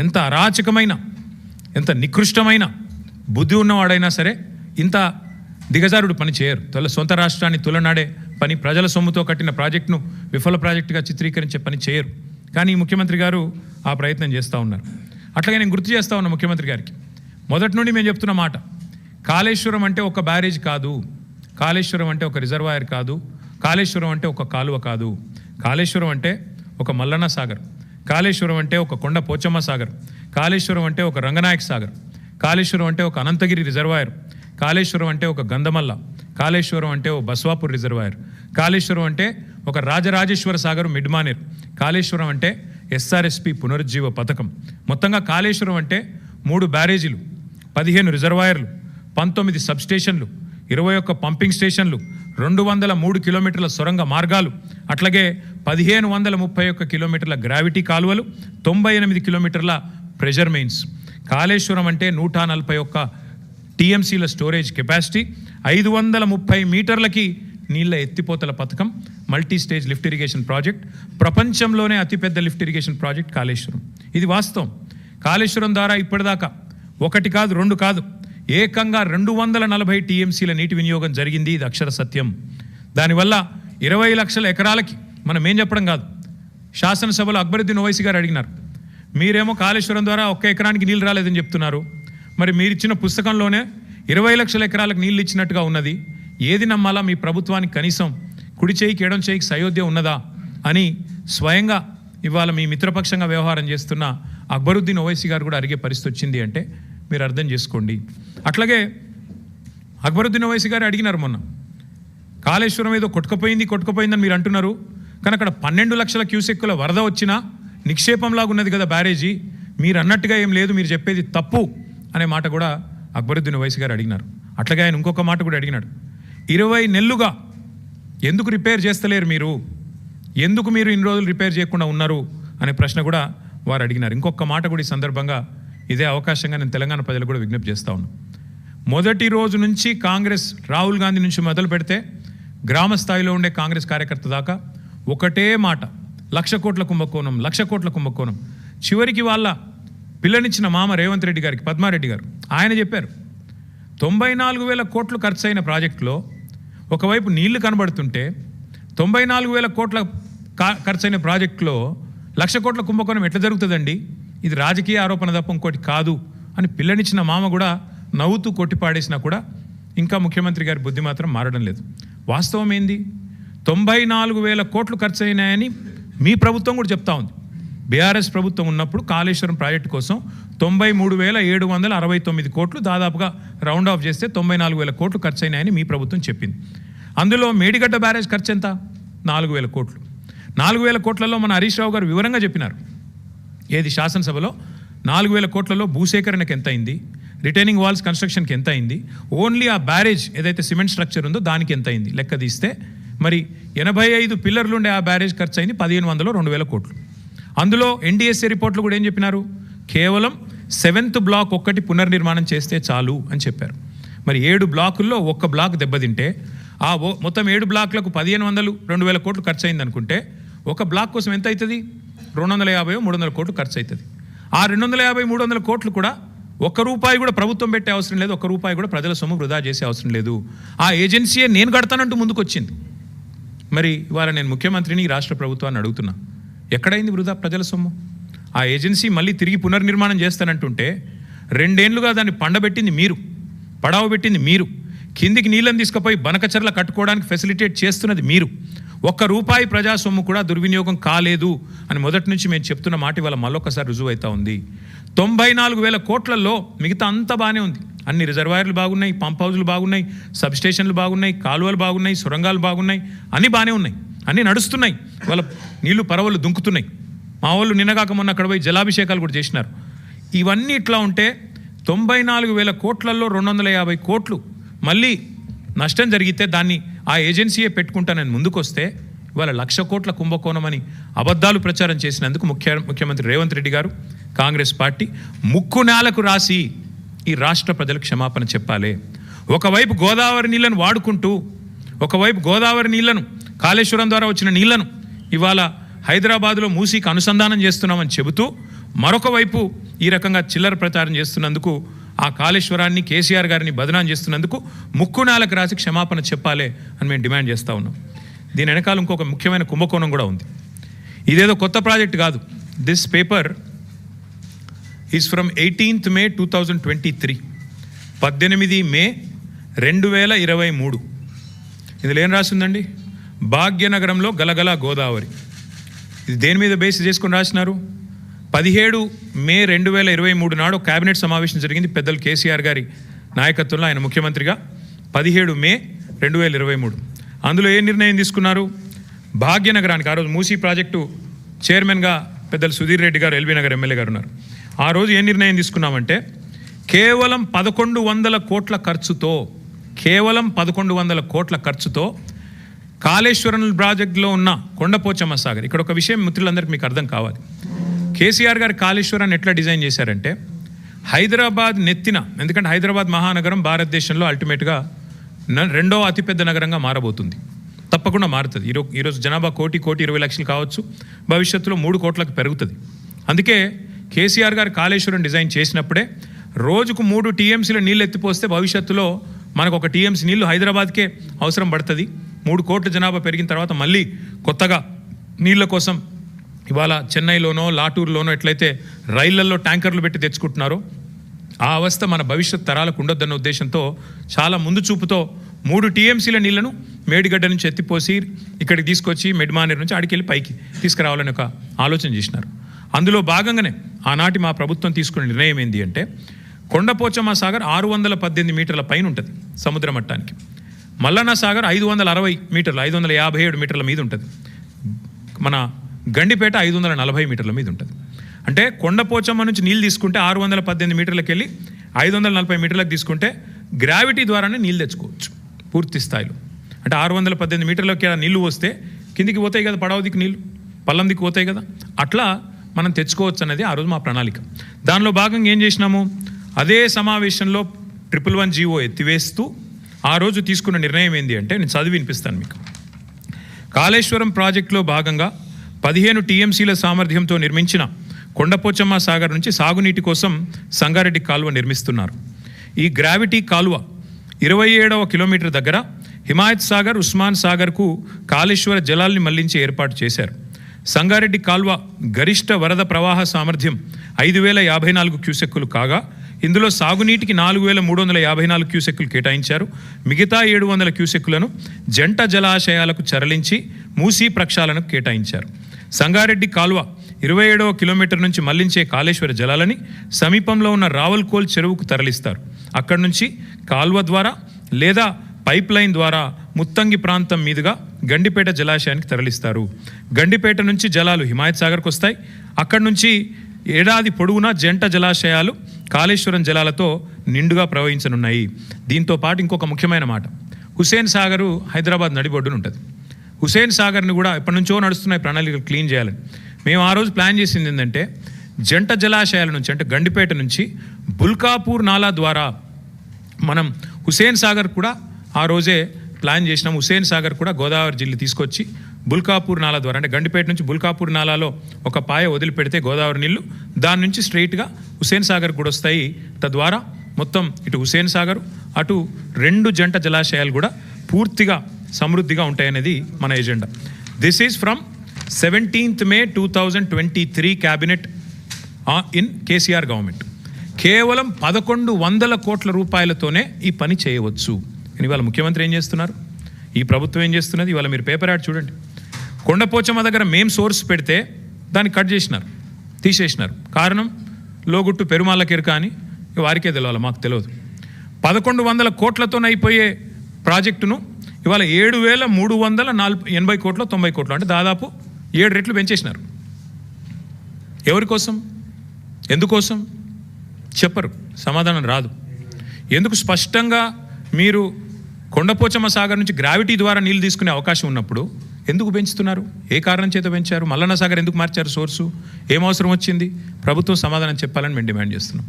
ఎంత అరాచకమైన, ఎంత నికృష్టమైన బుద్ధి ఉన్నవాడైనా సరే ఇంత దిగజారుడు పని చేయరు. సొంత రాష్ట్రాన్ని తులనాడే పని, ప్రజల సొమ్ముతో కట్టిన ప్రాజెక్టును విఫల ప్రాజెక్టుగా చిత్రీకరించే పని చేయరు. కానీ ముఖ్యమంత్రి గారు ఆ ప్రయత్నం చేస్తూ ఉన్నారు. అట్లాగే నేను గుర్తు చేస్తూ ఉన్నా ముఖ్యమంత్రి గారికి, మొదటి నుండి మేము చెప్తున్న మాట, కాళేశ్వరం అంటే ఒక బ్యారేజ్ కాదు, కాళేశ్వరం అంటే ఒక రిజర్వాయర్ కాదు, కాళేశ్వరం అంటే ఒక కాలువ కాదు, కాళేశ్వరం అంటే ఒక మల్లన్న సాగర్, కాళేశ్వరం అంటే ఒక కొండ పోచమ్మ సాగర్, కాళేశ్వరం అంటే ఒక రంగనాయక్ సాగర్, కాళేశ్వరం అంటే ఒక అనంతగిరి రిజర్వాయర్, కాళేశ్వరం అంటే ఒక గంధమల్ల, కాళేశ్వరం అంటే ఒక బస్వాపూర్ రిజర్వాయర్, కాళేశ్వరం అంటే ఒక రాజరాజేశ్వర సాగర్ మిడ్మానేర్, కాళేశ్వరం అంటే ఎస్ఆర్ఎస్పి పునరుజ్జీవ పథకం. మొత్తంగా కాళేశ్వరం అంటే 3 బ్యారేజీలు, 15 రిజర్వాయర్లు, 19 సబ్స్టేషన్లు, 21 పంపింగ్ స్టేషన్లు, 203 కిలోమీటర్ల సొరంగ మార్గాలు, అట్లాగే 1531 కిలోమీటర్ల గ్రావిటీ కాలువలు, 98 కిలోమీటర్ల ప్రెషర్ మెయిన్స్. కాళేశ్వరం అంటే 141 టీఎంసీల స్టోరేజ్ కెపాసిటీ, 530 మీటర్లకి నీళ్ల ఎత్తిపోతల పథకం, multi stage lift irrigation project, ప్రపంచంలోనే అతిపెద్ద లిఫ్ట్ ఇరిగేషన్ ప్రాజెక్ట్ కాళేశ్వరం. ఇది వాస్తవం. కాళేశ్వరం ద్వారా ఇప్పటిదాకా 1 కాదు 2 కాదు, ఏకంగా 240 టీఎంసీల నీటి వినియోగం జరిగింది. ఇది అక్షర సత్యం. దానివల్ల 20 లక్షల ఎకరాలకి, మనం ఏం చెప్పడం కాదు, శాసనసభలో అక్బరుద్దీన్ ఓవైసీ గారు అడిగినారు, మీరేమో కాళేశ్వరం ద్వారా 1 ఎకరానికి నీళ్ళు రాలేదని చెప్తున్నారు, మరి మీరు ఇచ్చిన పుస్తకంలోనే 20 లక్షల ఎకరాలకు నీళ్ళు ఇచ్చినట్టుగా ఉన్నది, ఏది నమ్మాలా? మీ ప్రభుత్వానికి కనీసం కుడి చేయికి ఎడం చేయికి సయోధ్య ఉన్నదా అని స్వయంగా ఇవాళ మీ మిత్రపక్షంగా వ్యవహారం చేస్తున్న అక్బరుద్దీన్ ఓవైసీ గారు కూడా అడిగే పరిస్థితి వచ్చింది అంటే మీరు అర్థం చేసుకోండి. అట్లాగే అక్బరుద్దీన్ ఓవైసీ గారు అడిగినారు మొన్న, కాళేశ్వరం ఏదో కొట్టుకుపోయిందని మీరు అంటున్నారు, కానీ అక్కడ 12 లక్షల క్యూసెక్కుల వరద వచ్చినా నిక్షేపంలాగా ఉన్నది కదా బ్యారేజీ, మీరు అన్నట్టుగా ఏం లేదు, మీరు చెప్పేది తప్పు అనే మాట కూడా అక్బరుద్దీన్ ఓవైసీ గారు అడిగినారు. అట్లాగే ఆయన ఇంకొక మాట కూడా అడిగినాడు, 20 నెలలుగా ఎందుకు రిపేర్ చేస్తలేరు మీరు, ఎందుకు మీరు ఇన్ని రోజులు రిపేర్ చేయకుండా ఉన్నారు అనే ప్రశ్న కూడా వారు అడిగినారు. ఇంకొక మాట కూడా ఈ సందర్భంగా ఇదే అవకాశంగా నేను తెలంగాణ ప్రజలకు కూడా విజ్ఞప్తి చేస్తా ఉన్నాను. మొదటి రోజు నుంచి కాంగ్రెస్, రాహుల్ గాంధీ నుంచి మొదలు పెడితే గ్రామ స్థాయిలో ఉండే కాంగ్రెస్ కార్యకర్త దాకా ఒకటే మాట, 1,00,000 కోట్ల కుంభకోణం, 1,00,000 కోట్ల కుంభకోణం. చివరికి వాళ్ళ పిల్లనిచ్చిన మామ రేవంత్ రెడ్డి గారికి, పద్మారెడ్డి గారు, ఆయన చెప్పారు 94,000 కోట్లు ఖర్చు అయిన ప్రాజెక్టులో ఒకవైపు నీళ్లు కనబడుతుంటే 94,000 కోట్ల ఖర్చు అయిన ప్రాజెక్టులో 1,00,000 కోట్ల కుంభకోణం ఎట్లా జరుగుతుందండి, ఇది రాజకీయ ఆరోపణ తప్ప ఇంకోటి కాదు అని పిల్లనిచ్చిన మామ కూడా నవ్వుతూ కొట్టిపాడేసినా కూడా ఇంకా ముఖ్యమంత్రి గారి బుద్ధి మాత్రం మారడం లేదు. వాస్తవం ఏంది, 94,000 కోట్లు ఖర్చు అయినాయని మీ ప్రభుత్వం కూడా చెప్తా ఉంది. బీఆర్ఎస్ ప్రభుత్వం ఉన్నప్పుడు కాళేశ్వరం ప్రాజెక్టు కోసం 93,769 కోట్లు, దాదాపుగా రౌండ్ ఆఫ్ చేస్తే 94,000 కోట్లు ఖర్చు అయినాయని మీ ప్రభుత్వం చెప్పింది. అందులో మేడిగడ్డ బ్యారేజ్ ఖర్చు ఎంత, 4,000 కోట్లు. 4,000 కోట్లలో మన హరీష్ రావు గారు వివరంగా చెప్పినారు, ఏది శాసనసభలో 4,000 కోట్లలో భూసేకరణకు ఎంత అయింది, రిటైనింగ్ వాల్స్ కన్స్ట్రక్షన్కి ఎంత అయింది, ఓన్లీ ఆ బ్యారేజ్ ఏదైతే సిమెంట్ స్ట్రక్చర్ ఉందో దానికి ఎంత అయింది లెక్క తీస్తే మరి 85 పిల్లర్లు ఉండే ఆ బ్యారేజ్ ఖర్చు అయింది 1,500 2,000 కోట్లు. అందులో ఎన్డీఎస్ఏ రిపోర్ట్లు కూడా ఏం చెప్పినారు, కేవలం 7th బ్లాక్ ఒక్కటి పునర్నిర్మాణం చేస్తే చాలు అని చెప్పారు. మరి 7 బ్లాకుల్లో ఒక్క బ్లాక్ దెబ్బతింటే ఆ మొత్తం 7 బ్లాక్లకు 1,500 2,000 కోట్లు ఖర్చు అయింది అనుకుంటే ఒక బ్లాక్ కోసం ఎంత అవుతుంది, 250 300 కోట్లు ఖర్చు అవుతుంది. ఆ 250 300 కోట్లు కూడా ₹1 కూడా ప్రభుత్వం పెట్టే అవసరం లేదు, ₹1 కూడా ప్రజల సొమ్ము వృధా చేసే అవసరం లేదు. ఆ ఏజెన్సీయే నేను కడతానంటూ ముందుకు వచ్చింది. మరి ఇవాళ నేను ముఖ్యమంత్రిని, రాష్ట్ర ప్రభుత్వాన్ని అడుగుతున్నా, ఎక్కడైంది వృధా ప్రజల సొమ్ము? ఆ ఏజెన్సీ మళ్ళీ తిరిగి పునర్నిర్మాణం చేస్తానంటుంటే 2 ఏళ్లుగా దాన్ని పండబెట్టింది మీరు, పడావ పెట్టింది మీరు, కిందికి నీళ్ళని తీసుకుపోయి బనకచర్ల కట్టుకోవడానికి ఫెసిలిటేట్ చేస్తున్నది మీరు. ₹1 ప్రజా సొమ్ము కూడా దుర్వినియోగం కాలేదు అని మొదటి నుంచి మేము చెప్తున్న మాట ఇవాళ మళ్ళొకసారి రుజువు అవుతా ఉంది. 94,000 కోట్లలో మిగతా అంతా బాగానే ఉంది, అన్ని రిజర్వాయర్లు బాగున్నాయి, పంప్ హౌజులు బాగున్నాయి, సబ్స్టేషన్లు బాగున్నాయి, కాలువలు బాగున్నాయి, సొరంగాలు బాగున్నాయి, అన్నీ బాగానే ఉన్నాయి, అన్నీ నడుస్తున్నాయి, వాళ్ళ నీళ్లు పరవలు దుంకుతున్నాయి. మా వాళ్ళు నిన్నగాక మొన్న అక్కడ పోయి జలాభిషేకాలు కూడా చేసినారు. ఇవన్నీ ఇట్లా ఉంటే 94,000 కోట్లలో 250 కోట్లు మళ్ళీ నష్టం జరిగితే దాన్ని ఆ ఏజెన్సీయే పెట్టుకుంటానని ముందుకొస్తే ఇవాళ 1,00,000 కోట్ల కుంభకోణం అని అబద్ధాలు ప్రచారం చేసినందుకు ముఖ్యమంత్రి రేవంత్ రెడ్డి గారు, కాంగ్రెస్ పార్టీ ముక్కు నేలకు రాసి ఈ రాష్ట్ర ప్రజలకు క్షమాపణ చెప్పాలి. ఒకవైపు గోదావరి నీళ్లను వాడుకుంటూ, ఒకవైపు గోదావరి నీళ్లను, కాళేశ్వరం ద్వారా వచ్చిన నీళ్లను ఇవాళ హైదరాబాద్లో మూసీకి అనుసంధానం చేస్తున్నామని చెబుతూ, మరొక వైపు ఈ రకంగా చిల్లర ప్రచారం చేస్తున్నందుకు, ఆ కాళేశ్వరాన్ని కేసీఆర్ గారిని బదనాం చేస్తున్నందుకు ముక్కునాలకు రాసి క్షమాపణ చెప్పాలి అని మేము డిమాండ్ చేస్తూ ఉన్నాం. దీని వెనకాల ఇంకొక ముఖ్యమైన కుంభకోణం కూడా ఉంది. ఇదేదో కొత్త ప్రాజెక్ట్ కాదు. This paper is from 18th May 2023, 18 మే 2023. ఇందులో ఏం రాసిందండి? భాగ్యనగరంలో గలగల గోదావరి. ఇది దేని మీద బేస్ చేసుకొని రాసినారు? 17 మే 2023 నాడు కేబినెట్ సమావేశం జరిగింది పెద్దలు కేసీఆర్ గారి నాయకత్వంలో, ఆయన ముఖ్యమంత్రిగా. 17 మే 2023 అందులో ఏ నిర్ణయం తీసుకున్నారు? భాగ్యనగరానికి, ఆ రోజు మూసీ ప్రాజెక్టు చైర్మన్గా పెద్దలు సుధీర్ రెడ్డి గారు, ఎల్బీ నగర్ ఎమ్మెల్యే గారు ఉన్నారు. ఆ రోజు ఏ నిర్ణయం తీసుకున్నామంటే, కేవలం 1100 కోట్ల ఖర్చుతో, కేవలం 1100 కోట్ల ఖర్చుతో కాళేశ్వరం ప్రాజెక్టులో ఉన్న కొండపోచమ్మ సాగర్. ఇక్కడ ఒక విషయం మిత్రులందరికీ మీకు అర్థం కావాలి. కేసీఆర్ గారు కాళేశ్వరాన్ని ఎట్లా డిజైన్ చేశారంటే, హైదరాబాద్ నెత్తిన, ఎందుకంటే హైదరాబాద్ మహానగరం భారతదేశంలో అల్టిమేట్గా రెండవ అతిపెద్ద నగరంగా మారబోతుంది. తప్పకుండా మారుతుంది. ఈరోజు జనాభా 1,20 లక్షలు కావచ్చు, భవిష్యత్తులో 3 కోట్లకు పెరుగుతుంది. అందుకే కేసీఆర్ గారు కాళేశ్వరం డిజైన్ చేసినప్పుడే రోజుకు 3 TMCల నీళ్ళు ఎత్తిపోస్తే భవిష్యత్తులో మనకు 1 TMC నీళ్లు హైదరాబాద్కే అవసరం పడుతుంది. 3 కోట్ల జనాభా పెరిగిన తర్వాత మళ్ళీ కొత్తగా నీళ్ళ కోసం ఇవాళ చెన్నైలోనో లాటూరులోనో ఎట్లయితే రైళ్లలో ట్యాంకర్లు పెట్టి తెచ్చుకుంటున్నారో, ఆ అవస్థ మన భవిష్యత్ తరాలకు ఉండొద్దన్న ఉద్దేశంతో చాలా ముందు చూపుతో 3 TMCల నీళ్లను మేడిగడ్డ నుంచి ఎత్తిపోసి ఇక్కడికి తీసుకొచ్చి మెడ్మానేర్ నుంచి అడికెళ్ళి పైకి తీసుకురావాలని ఒక ఆలోచన చేసినారు. అందులో భాగంగానే ఆనాటి మా ప్రభుత్వం తీసుకున్న నిర్ణయం ఏంటి అంటే, కొండపోచమ్మ సాగర్ 618 మీటర్ల పైన ఉంటుంది సముద్ర మట్టానికి. మల్లన్న సాగర్ 560 మీటర్లు, 557 మీటర్ల మీద ఉంటుంది. మన గండిపేట 540 మీటర్ల మీద ఉంటుంది. అంటే కొండపోచమ్మ నుంచి నీళ్ళు తీసుకుంటే 618 మీటర్లకు వెళ్ళి 540 మీటర్లకు తీసుకుంటే గ్రావిటీ ద్వారానే నీళ్ళు తెచ్చుకోవచ్చు పూర్తి స్థాయిలో. అంటే 618 మీటర్లకి నీళ్లు వస్తే కిందికి పోతాయి కదా, పడవ దిక్కు నీళ్ళు పల్లం దిక్కు పోతాయి కదా, అట్లా మనం తెచ్చుకోవచ్చు అనేది ఆ రోజు మా ప్రణాళిక. దానిలో భాగంగా ఏం చేసినాము, అదే సమావేశంలో 111 GO ఎత్తివేస్తూ ఆ రోజు తీసుకున్న నిర్ణయం ఏంటి అంటే, నేను చదివి వినిపిస్తాను మీకు. కాళేశ్వరం ప్రాజెక్టులో భాగంగా 15 TMCల సామర్థ్యంతో నిర్మించిన కొండపోచమ్మ సాగర్ నుంచి సాగునీటి కోసం సంగారెడ్డి కాలువ నిర్మిస్తున్నారు. ఈ గ్రావిటీ కాలువ 27వ కిలోమీటర్ దగ్గర హిమాయత్ సాగర్, ఉస్మాన్ సాగర్కు కాళేశ్వర జలాల్ని మళ్లించి ఏర్పాటు చేశారు. సంగారెడ్డి కాలువ గరిష్ట వరద ప్రవాహ సామర్థ్యం 5,054 క్యూసెక్కులు కాగా, ఇందులో సాగునీటికి 4,354 క్యూసెక్కులు కేటాయించారు. మిగతా 700 క్యూసెక్కులను జంట జలాశయాలకు తరలించి మూసీ ప్రక్షాళనకు కేటాయించారు. సంగారెడ్డి కాలువ 27వ కిలోమీటర్ నుంచి మళ్లించే కాళేశ్వర జలాలని సమీపంలో ఉన్న రావల్కోల్ చెరువుకు తరలిస్తారు. అక్కడి నుంచి కాలువ ద్వారా లేదా పైప్ లైన్ ద్వారా ముత్తంగి ప్రాంతం మీదుగా గండిపేట జలాశయానికి తరలిస్తారు. గండిపేట నుంచి జలాలు హిమాయత్ సాగర్కు వస్తాయి. అక్కడి నుంచి ఏడాది పొడవునా జంట జలాశయాలు కాళేశ్వరం జలాలతో నిండుగా ప్రవహించనున్నాయి. దీంతో పాటు ఇంకొక ముఖ్యమైన మాట, హుసేన్ సాగరు హైదరాబాద్ నడిబొడ్డున ఉంటుంది. హుసేన్ సాగర్ని కూడా ఎప్పటి నుంచో నడుస్తున్నాయి ప్రణాళికలు క్లీన్ చేయాలని. మేము ఆ రోజు ప్లాన్ చేసింది ఏంటంటే, జంట జలాశయాల నుంచి అంటే గండిపేట నుంచి బుల్కాపూర్ నాలా ద్వారా మనం హుసేన్ సాగర్ కూడా ఆ రోజే ప్లాన్ చేసినాం. హుసేన్ సాగర్ కూడా గోదావరి జిల్లా తీసుకొచ్చి బుల్కాపూర్ నాలా ద్వారా, అంటే గండిపేట నుంచి బుల్కాపూర్ నాలాలో ఒక పాయ వదిలిపెడితే గోదావరి నీళ్లు దాని నుంచి స్ట్రైట్గా హుసేన్ సాగర్ కూడా వస్తాయి. తద్వారా మొత్తం ఇటు హుసేన్ సాగర్ అటు 2 జంట జలాశయాలు కూడా పూర్తిగా సమృద్ధిగా ఉంటాయనేది మన agenda. This is from 17th May 2023 cabinet in KCR government. కేవలం 1100 కోట్ల రూపాయలతోనే ఈ పని చేయవచ్చు. ఇవాళ ముఖ్యమంత్రి ఏం చేస్తున్నారు, ఈ ప్రభుత్వం ఏం చేస్తున్నది? ఇవాళ మీరు పేపర్ యాడ్ చూడండి. కొండపోచమ్మ దగ్గర మేము సోర్స్ పెడితే దాన్ని కట్ చేసినారు, తీసేసినారు. కారణం లోగుట్టు పెరుమాళ్ళకేరు కానీ వారికే తెలియాలి, మాకు తెలియదు. 1100 కోట్లతో అయిపోయే ప్రాజెక్టును ఇవాళ 7,380 కోట్లు, 90 కోట్లు, అంటే దాదాపు 7 రెట్లు పెంచేసినారు. ఎవరి కోసం, ఎందుకోసం చెప్పరు, సమాధానం రాదు. ఎందుకు? స్పష్టంగా మీరు కొండపోచమ్మ సాగర్ నుంచి గ్రావిటీ ద్వారా నీళ్ళు తీసుకునే అవకాశం ఉన్నప్పుడు ఎందుకు పెంచుతున్నారు? ఏ కారణం చేత పెంచారు? మల్లన్న సాగర్ ఎందుకు మార్చారు సోర్సు? ఏం అవసరం వచ్చింది? ప్రభుత్వం సమాధానం చెప్పాలని మేము డిమాండ్ చేస్తున్నాం.